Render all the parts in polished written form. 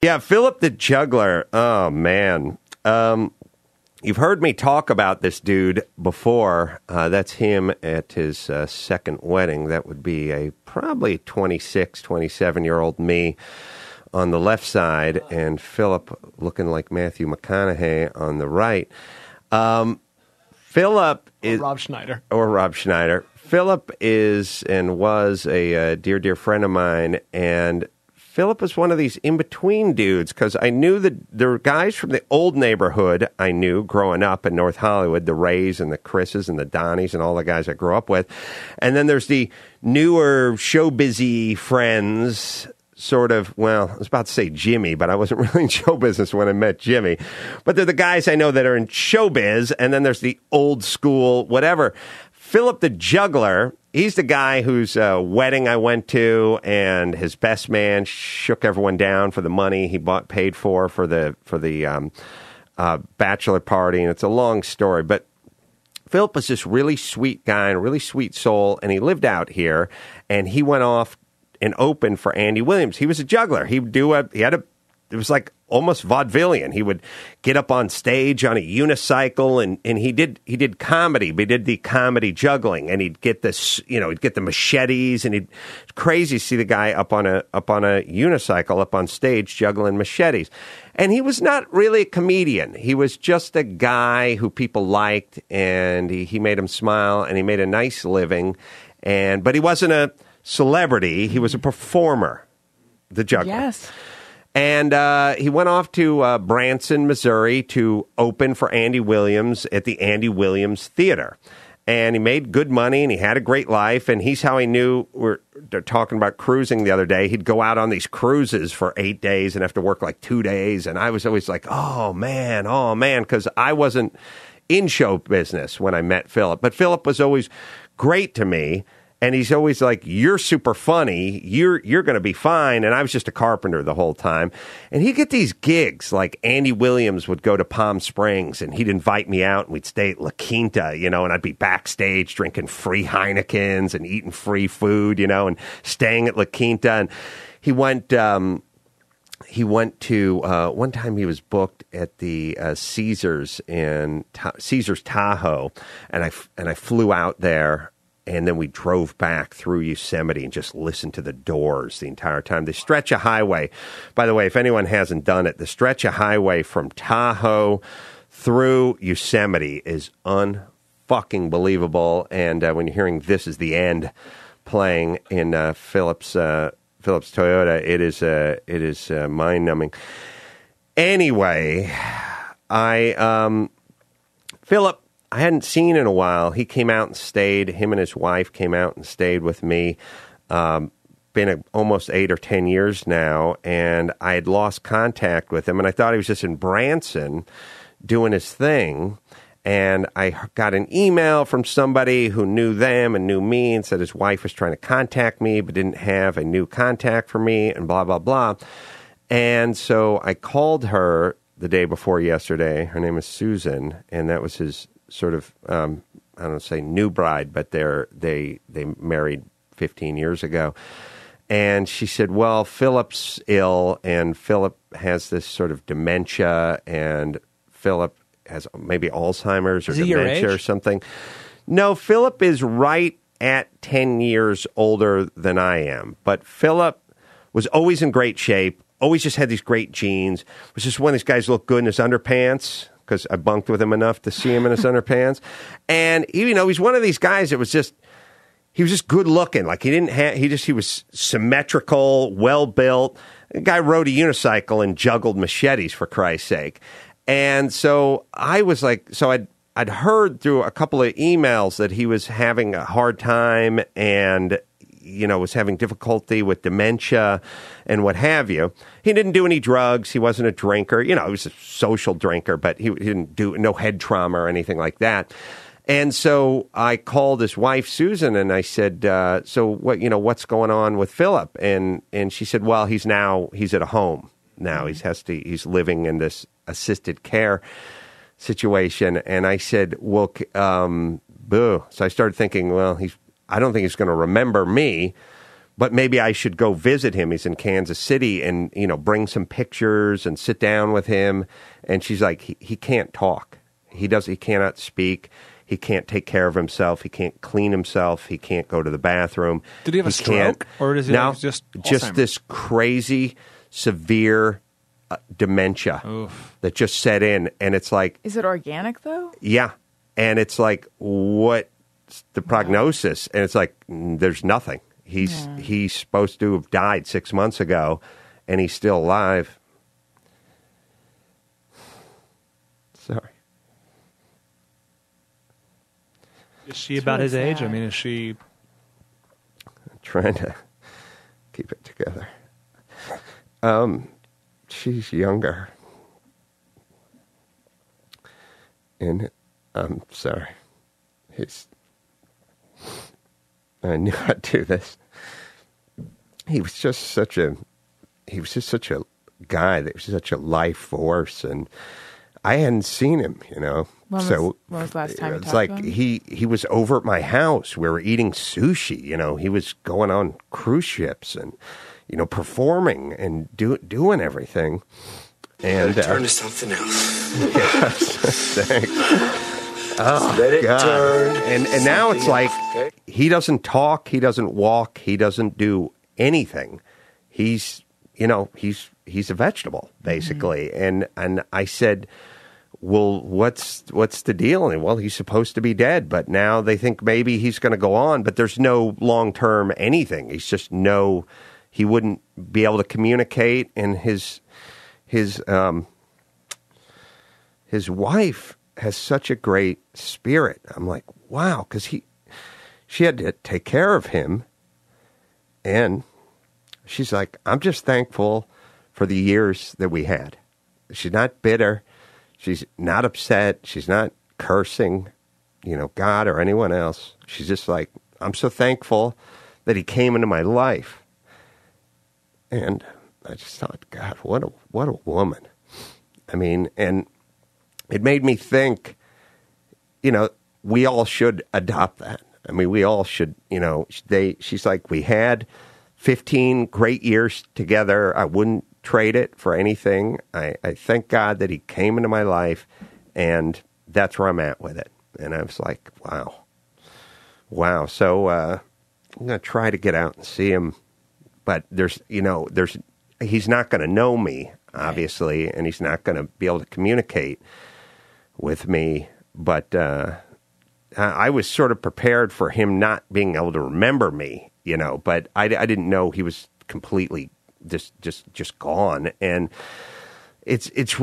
Yeah, Philip the Juggler. Oh, man. You've heard me talk about this dude before. That's him at his second wedding. That would be a probably 26, 27-year-old me on the left side, and Philip looking like Matthew McConaughey on the right. Philip is... Rob Schneider. Or Rob Schneider. Philip is and was a dear, dear friend of mine, and Philip was one of these in-between dudes, because I knew that there were guys from the old neighborhood I knew growing up in North Hollywood, the Rays and the Chris's and the Donnies and all the guys I grew up with. And then there's the newer show-busy friends, sort of, well, I was about to say Jimmy, but I wasn't really in show business when I met Jimmy. But they're the guys I know that are in showbiz, and then there's the old school, whatever. Philip the Juggler, he's the guy whose wedding I went to, and his best man shook everyone down for the money he paid for the bachelor party, and it's a long story. But Philip was this really sweet guy and a really sweet soul, and he lived out here, and he went off and opened for Andy Williams. He was a juggler. It was like almost vaudevillian. He would get up on stage on a unicycle, and he did comedy, but he did the comedy juggling, and he'd get this, he'd get the machetes, and it's crazy to see the guy up on a unicycle up on stage juggling machetes. And he was not really a comedian. He was just a guy who people liked, and he made them smile, and he made a nice living. But he wasn't a celebrity. He was a performer, the juggler. Yes. And he went off to Branson, Missouri to open for Andy Williams at the Andy Williams Theater. And he made good money, and he had a great life. And he's how I knew, they're talking about cruising the other day. He'd go out on these cruises for 8 days and have to work like 2 days. And I was always like, oh, man, because I wasn't in show business when I met Philip. But Philip was always great to me. And he's always like, you're super funny. You're going to be fine. And I was just a carpenter the whole time. And he'd get these gigs. Like Andy Williams would go to Palm Springs, and he'd invite me out, and we'd stay at La Quinta, and I'd be backstage drinking free Heinekens and eating free food, and staying at La Quinta. And he went to, one time he was booked at the Caesars in Caesars Tahoe. And I flew out there. And then we drove back through Yosemite and just listened to the Doors the entire time. The stretch of highway, by the way, if anyone hasn't done it, the stretch of highway from Tahoe through Yosemite is unfucking believable. And when you're hearing "This Is the End" playing in Philip's Toyota, it is mind-numbing. Anyway, Philip, I hadn't seen in a while. He came out and stayed. Him and his wife came out and stayed with me. Been almost 8 or 10 years now, and I had lost contact with him, and I thought he was just in Branson doing his thing. And I got an email from somebody who knew them and knew me and said his wife was trying to contact me but didn't have a new contact for me and blah, blah, blah. And so I called her the day before yesterday. Her name is Susan, and that was his sort of, I don't say new bride, but they married 15 years ago. And she said, well, Philip's ill, and Philip has this sort of dementia, and Philip has maybe Alzheimer's or dementia or something. No, Philip is right at 10 years older than I am. But Philip was always in great shape, always just had these great genes, was just one of these guys who looked good in his underpants, because I bunked with him enough to see him in his underpants. And, he's one of these guys that was just, he was just good looking. Like he was symmetrical, well built. The guy rode a unicycle and juggled machetes, for Christ's sake. And so I was like, I'd heard through a couple of emails that he was having a hard time and, was having difficulty with dementia and what have you. He didn't do any drugs. He wasn't a drinker. He was a social drinker, but he didn't do no head trauma or anything like that. And so I called his wife, Susan, and I said, so what, what's going on with Philip? And she said, well, he's at a home now. He's living in this assisted care situation. And I said, well, boo. So I started thinking, well, I don't think he's going to remember me, but maybe I should go visit him. He's in Kansas City, and bring some pictures and sit down with him. And she's like, he can't talk. He cannot speak. He can't take care of himself. He can't clean himself. He can't go to the bathroom. Did he have a stroke, or does he have just this crazy, severe dementia that just set in, and it's like, is it organic though? Yeah, and it's like, what's the prognosis? And it's like, there's nothing. He's supposed to have died 6 months ago, and he's still alive. Sorry. Is she about his age? I mean, is she... I'm trying to keep it together. She's younger. And I'm sorry. I knew I'd do this. He was just such a guy that was such a life force, and I hadn't seen him, When was the last time you talked to him? He was over at my house. We were eating sushi. He was going on cruise ships and, performing and doing everything. And turn to something else. Yes, thanks. Oh, Let it God. turn. And now it's like, okay? He doesn't talk. He doesn't walk. He doesn't do anything. He's a vegetable, basically. Mm-hmm. And I said, well, what's the deal? And well, he's supposed to be dead, but now they think maybe he's going to go on, but there's no long-term anything. He's just he wouldn't be able to communicate, and his wife has such a great spirit. I'm like, wow, because she had to take care of him, and she's like, I'm just thankful for the years that we had. She's not bitter. She's not upset. She's not cursing, God or anyone else. She's just like, I'm so thankful that he came into my life. And I just thought, God, what a woman. I mean, and it made me think, we all should adopt that. I mean, we all should, she's like, we had 15 great years together. I wouldn't trade it for anything. I thank God that he came into my life, and that's where I'm at with it. And I was like, wow. So I'm going to try to get out and see him, but he's not going to know me, obviously, and he's not going to be able to communicate with me. But I was sort of prepared for him not being able to remember me, but I didn't know he was completely just gone. And it's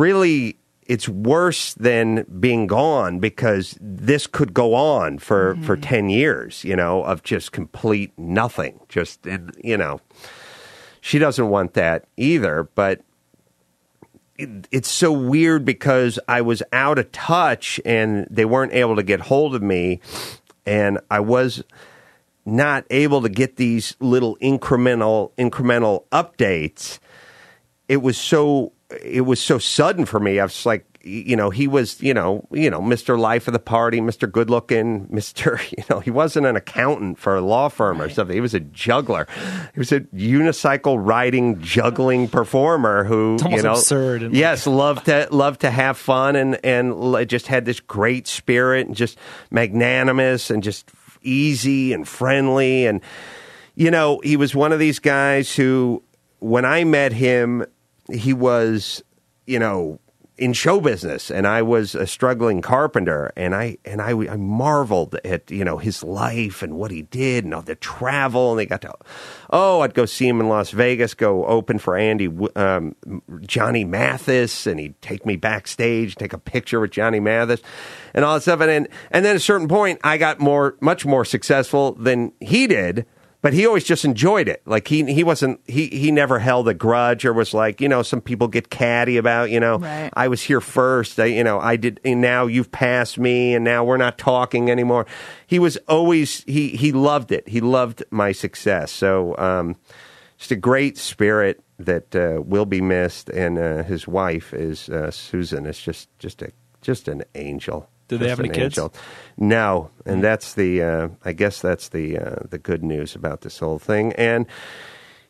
worse than being gone, because this could go on for 10 years, of just complete nothing. She doesn't want that either, but it's so weird because I was out of touch and they weren't able to get hold of me, and I was not able to get these little incremental updates. It was so sudden for me. I was like, he was, Mr. Life of the Party, Mr. Good Looking, Mr. He wasn't an accountant for a law firm or something. He was a juggler. He was a unicycle riding, juggling performer who, it's almost absurd. And yes, loved to have fun and just had this great spirit and just magnanimous and just easy and friendly. And, he was one of these guys who, when I met him, he was, in show business, and I was a struggling carpenter, and I marveled at his life and what he did and all the travel, and they got to I'd go see him in Las Vegas, go open for Johnny Mathis, and he'd take me backstage, take a picture with Johnny Mathis, and all that stuff, and then at a certain point I got much more successful than he did. But he always just enjoyed it. Like he wasn't, he never held a grudge or was like, some people get catty about, right. I was here first, I did, and now you've passed me and now we're not talking anymore. He was always, he loved it. He loved my success. So, just a great spirit that, will be missed. And, his wife is, Susan, is just an angel. Do they have any kids? Angel. No, and that's the. I guess that's the good news about this whole thing. And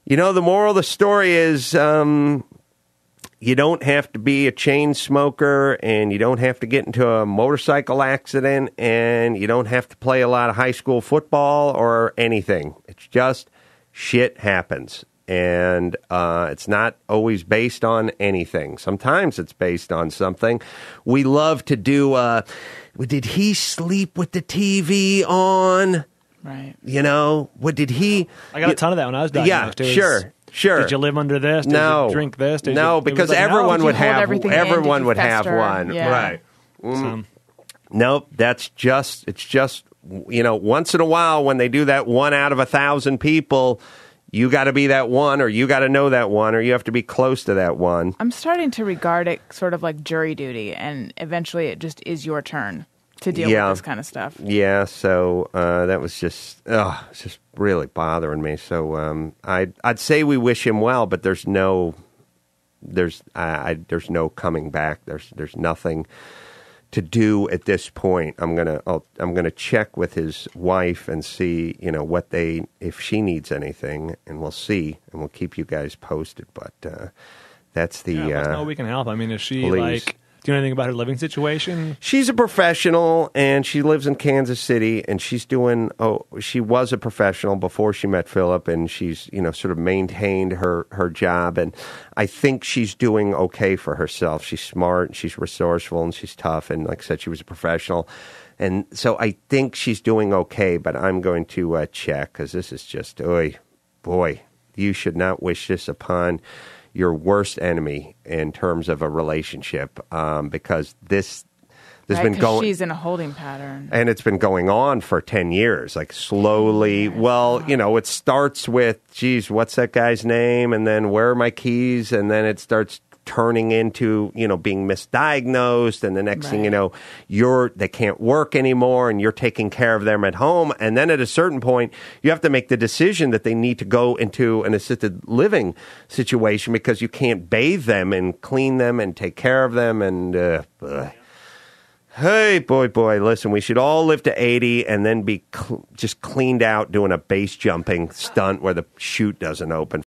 the moral of the story is, you don't have to be a chain smoker, and you don't have to get into a motorcycle accident, and you don't have to play a lot of high school football or anything. It's just shit happens. And it's not always based on anything. Sometimes it's based on something. We love to do, did he sleep with the TV on? Right. What did he... I got a ton of that when I was diagnosed. Yeah, sure. Did you live under this? Did you drink this? Because everyone would have one. Yeah. Right. Nope, it's just, once in a while when they do that 1 out of 1,000 people... You got to be that one, or you got to know that one, or you have to be close to that one. I'm starting to regard it sort of like jury duty, and eventually it just is your turn to deal with this kind of stuff. Yeah, so that was just, it's just really bothering me. So I'd say we wish him well, but there's no coming back. There's nothing to do at this point. I'm gonna check with his wife and see, if she needs anything, and we'll see, and we'll keep you guys posted. But that's the. Let us know we can help. I mean, is she please. Do you know anything about her living situation? She's a professional, and she lives in Kansas City, and she's doing. She was a professional before she met Philip, and she's sort of maintained her job, and I think she's doing okay for herself. She's smart, and she's resourceful, and she's tough, and like I said, she was a professional, and so I think she's doing okay. But I'm going to check, because this is just, boy, you should not wish this upon your worst enemy in terms of a relationship, because this has been going. She's in a holding pattern, and it's been going on for 10 years, like slowly. Well, it starts with, geez, what's that guy's name, and then where are my keys, and then it starts turning into being misdiagnosed, and the next thing you know, they can't work anymore, and you're taking care of them at home, and then at a certain point you have to make the decision that they need to go into an assisted living situation because you can't bathe them and clean them and take care of them, and hey, boy, listen, we should all live to 80 and then be just cleaned out doing a base jumping stunt where the chute doesn't open.